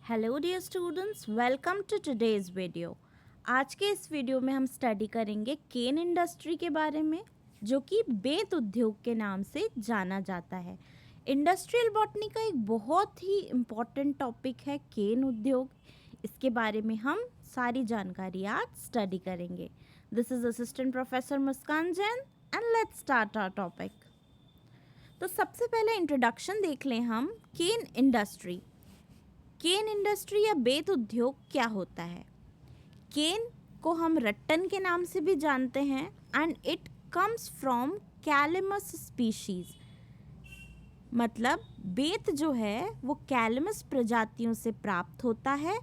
Hello dear students, welcome to today's video. आज के इस वीडियो में हम स्टडी करेंगे केन इंडस्ट्री के बारे में, जो कि बेंत उद्योग के नाम से जाना जाता है। इंडस्ट्रियल बॉटनी का एक बहुत ही इम्पॉर्टेंट टॉपिक है केन उद्योग। इसके बारे में हम सारी जानकारी आज स्टडी करेंगे। This is assistant professor Muskan Jain and let's start our topic. तो सबसे पहले इंट्रोडक्शन देख लें हम केन इंडस्ट्री। केन इंडस्ट्री या बेंत उद्योग क्या होता है? केन को हम रट्टन के नाम से भी जानते हैं and it comes from Calamus species. मतलब बेंत जो है वो कैलिमस प्रजातियों से प्राप्त होता है।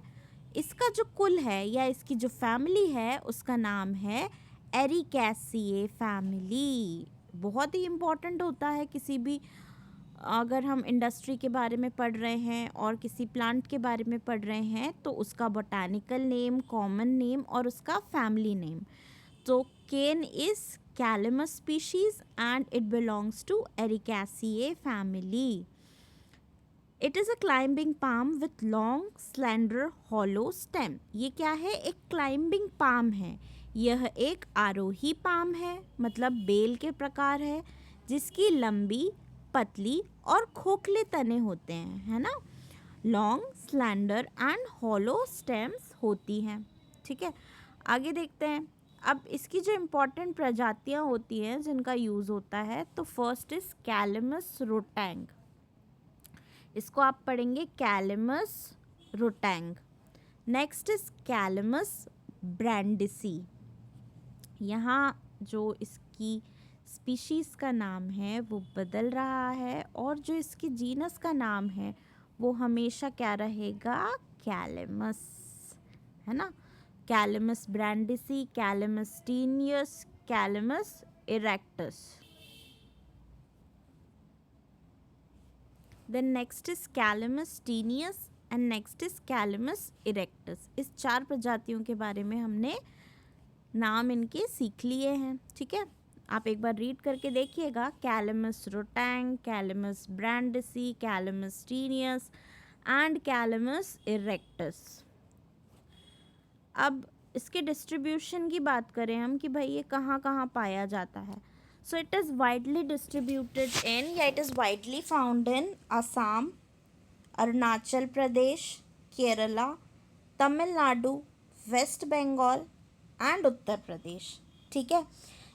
इसका जो कुल है या इसकी जो फैमिली है उसका नाम है एरिकैसिए फैमिली। बहुत ही इम्पॉर्टेंट होता है किसी भी, अगर हम इंडस्ट्री के बारे में पढ़ रहे हैं और किसी प्लांट के बारे में पढ़ रहे हैं तो उसका बोटानिकल नेम, कॉमन नेम और उसका फैमिली नेम। तो cane is Calamus species and it belongs to Arecaceae family. It is a climbing palm with long slender hollow stem. ये क्या है? एक क्लाइंबिंग पाम है। यह एक आरोही पाम है, मतलब बेल के प्रकार है, जिसकी लंबी, पतली और खोखले तने होते हैं, है ना। Long, slender and hollow stems होती हैं। ठीक है, आगे देखते हैं। अब इसकी जो इम्पोर्टेंट प्रजातियां होती हैं जिनका यूज़ होता है, तो फर्स्ट इज कैलिमस रोटैंग। इसको आप पढ़ेंगे कैलिमस रोटैंग। Next is कैलिमस ब्रांडिसी। यहाँ जो इसकी स्पीशीज़ का नाम है वो बदल रहा है और जो इसकी जीनस का नाम है वो हमेशा क्या रहेगा? कैलिमस, है ना। Calamus brandisii, Calamus tenuis, Calamus erectus. Then next is Calamus tenuis and next is Calamus erectus. इस चार प्रजातियों के बारे में हमने नाम इनके सीख लिए हैं। ठीक है, आप एक बार रीड करके देखिएगा। कैलिमस रोटैंग, कैलिमस brandisii, Calamus tenuis and कैलिमस erectus. अब इसके डिस्ट्रीब्यूशन की बात करें हम कि भाई ये कहाँ कहाँ पाया जाता है। So it is widely distributed in, या it is widely found in Assam, Arunachal Pradesh, Kerala, Tamil Nadu, West Bengal and Uttar Pradesh. ठीक है,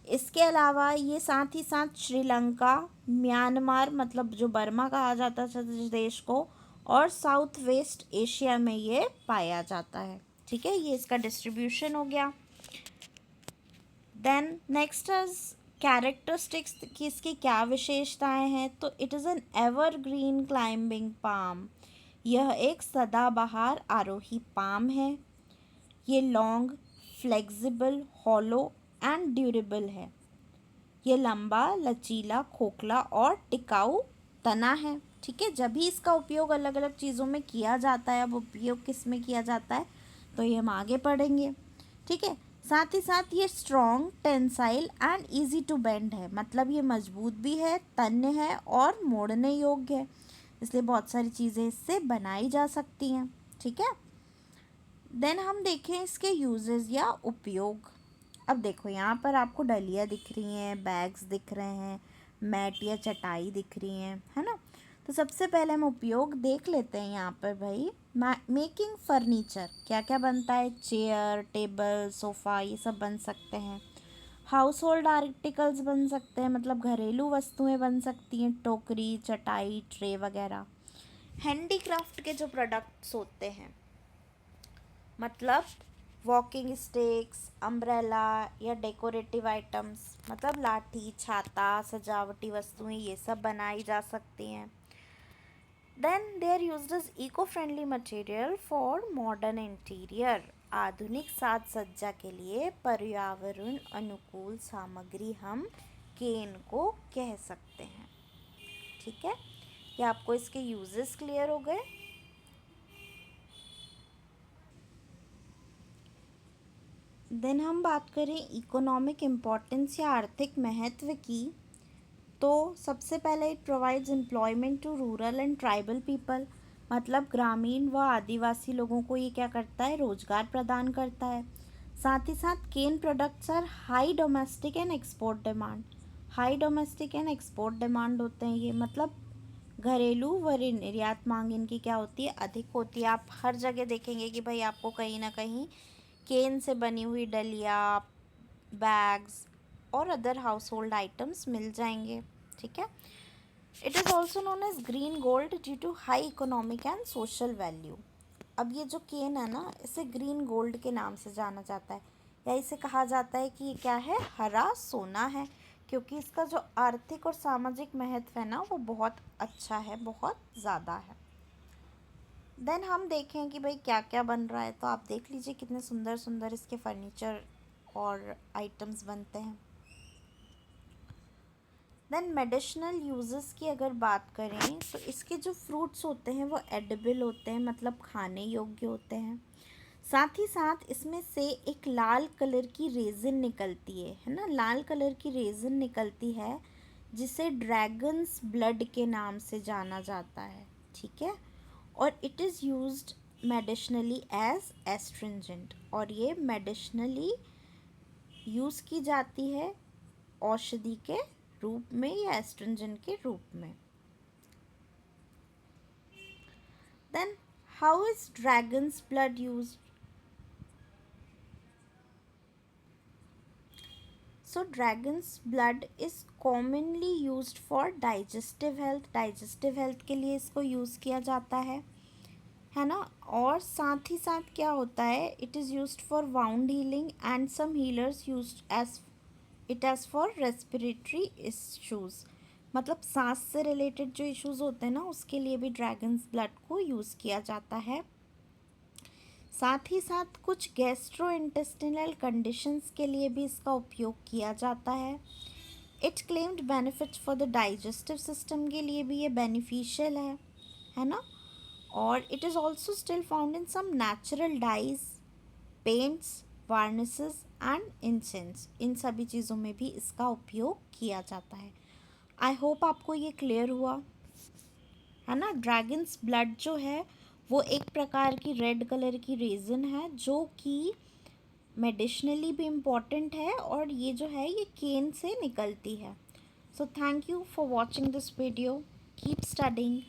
इसके अलावा ये साथ ही साथ श्रीलंका, म्यांमार, मतलब जो बर्मा कहा जाता था जिस देश को, और साउथ वेस्ट एशिया में ये पाया जाता है। ठीक है, ये इसका डिस्ट्रीब्यूशन हो गया। देन नेक्स्ट इज कैरेक्टरिस्टिक्स की इसकी क्या विशेषताएं हैं। तो it is an evergreen climbing palm. यह एक सदाबहार आरोही पाम है। ये long, flexible, hollow and durable है। ये लंबा, लचीला, खोखला और टिकाऊ तना है। ठीक है, जब भी इसका उपयोग अलग अलग चीज़ों में किया जाता है, अब उपयोग किस में किया जाता है तो ये हम आगे पढ़ेंगे। ठीक है, साथ ही साथ ये strong, tensile and easy to bend है। मतलब ये मजबूत भी है, तन्य है और मोड़ने योग्य है, इसलिए बहुत सारी चीज़ें इससे बनाई जा सकती हैं। ठीक है, देन हम देखें इसके यूजेस या उपयोग। अब देखो, यहाँ पर आपको डलिया दिख रही हैं, बैग्स दिख रहे हैं, मैट या चटाई दिख रही हैं, है ना। तो सबसे पहले हम उपयोग देख लेते हैं। यहाँ पर भाई मेकिंग फर्नीचर, क्या क्या बनता है? चेयर, टेबल, सोफ़ा, ये सब बन सकते हैं। हाउस होल्ड आर्टिकल्स बन सकते हैं, मतलब घरेलू वस्तुएं बन सकती हैं, टोकरी, चटाई, ट्रे वगैरह। हैंडीक्राफ्ट के जो प्रोडक्ट्स होते हैं, मतलब वॉकिंग स्टिक्स, अम्ब्रेला या डेकोरेटिव आइटम्स, मतलब लाठी, छाता, सजावटी वस्तुएं, ये सब बनाई जा सकती हैं। Then they are used as eco friendly material for modern interior. आधुनिक साज सज्जा के लिए पर्यावरण अनुकूल सामग्री हम केन को कह सकते हैं। ठीक है, ये आपको इसके यूजेस क्लियर हो गए। देन हम बात करें इकोनॉमिक इम्पोर्टेंस या आर्थिक महत्व की, तो सबसे पहले it provides employment to rural and tribal people. मतलब ग्रामीण व आदिवासी लोगों को ये क्या करता है, रोजगार प्रदान करता है। साथ ही साथ cane products are high domestic and export demand. High domestic and export demand होते हैं ये, मतलब घरेलू व निर्यात मांग इनकी क्या होती है, अधिक होती है। आप हर जगह देखेंगे कि भाई आपको कहीं ना कहीं केन से बनी हुई डलिया, बैग्स और अदर हाउस होल्ड आइटम्स मिल जाएंगे। ठीक है। It is also known as green gold due to high economic and social value. अब ये जो केन है ना, इसे ग्रीन गोल्ड के नाम से जाना जाता है, या इसे कहा जाता है कि ये क्या है, हरा सोना है, क्योंकि इसका जो आर्थिक और सामाजिक महत्व है ना वो बहुत अच्छा है, बहुत ज़्यादा है। देन हम देखें कि भाई क्या क्या बन रहा है, तो आप देख लीजिए कितने सुंदर सुंदर इसके फर्नीचर और आइटम्स बनते हैं। देन मेडिसिनल यूजेस की अगर बात करें तो इसके जो फ्रूट्स होते हैं वो एडिबल होते हैं, मतलब खाने योग्य होते हैं। साथ ही साथ इसमें से एक लाल कलर की रेजिन निकलती है ना, लाल कलर की रेजिन निकलती है जिसे ड्रैगन्स ब्लड के नाम से जाना जाता है। ठीक है। और it is used medicinally as astringent, और ये मेडिसिनली यूज़ की जाती है औषधि के रूप में या एस्ट्रिंजेंट के रूप में। Then how is dragon's blood used? So dragon's blood is commonly used for digestive health। digestive health के लिए इसको यूज़ किया जाता है ना। और साथ ही साथ क्या होता है, it is used for wound healing and some healers used as it as for respiratory issues. मतलब सांस से रिलेटेड जो इश्यूज़ होते हैं ना उसके लिए भी ड्रैगन्स ब्लड को यूज़ किया जाता है। साथ ही साथ कुछ गैस्ट्रो इंटेस्टिनल कंडीशंस के लिए भी इसका उपयोग किया जाता है। It claimed benefits for the digestive system के लिए भी ये बेनिफिशियल है ना। और it is also still found in some natural dyes, paints, varnishes and incense. इन सभी चीज़ों में भी इसका उपयोग किया जाता है। आई होप आपको ये क्लियर हुआ है ना। ड्रैगन्स ब्लड जो है वो एक प्रकार की रेड कलर की रेजिन है जो कि मेडिसिनली भी इम्पॉर्टेंट है, और ये जो है ये केन से निकलती है। So thank you for watching this video. Keep studying.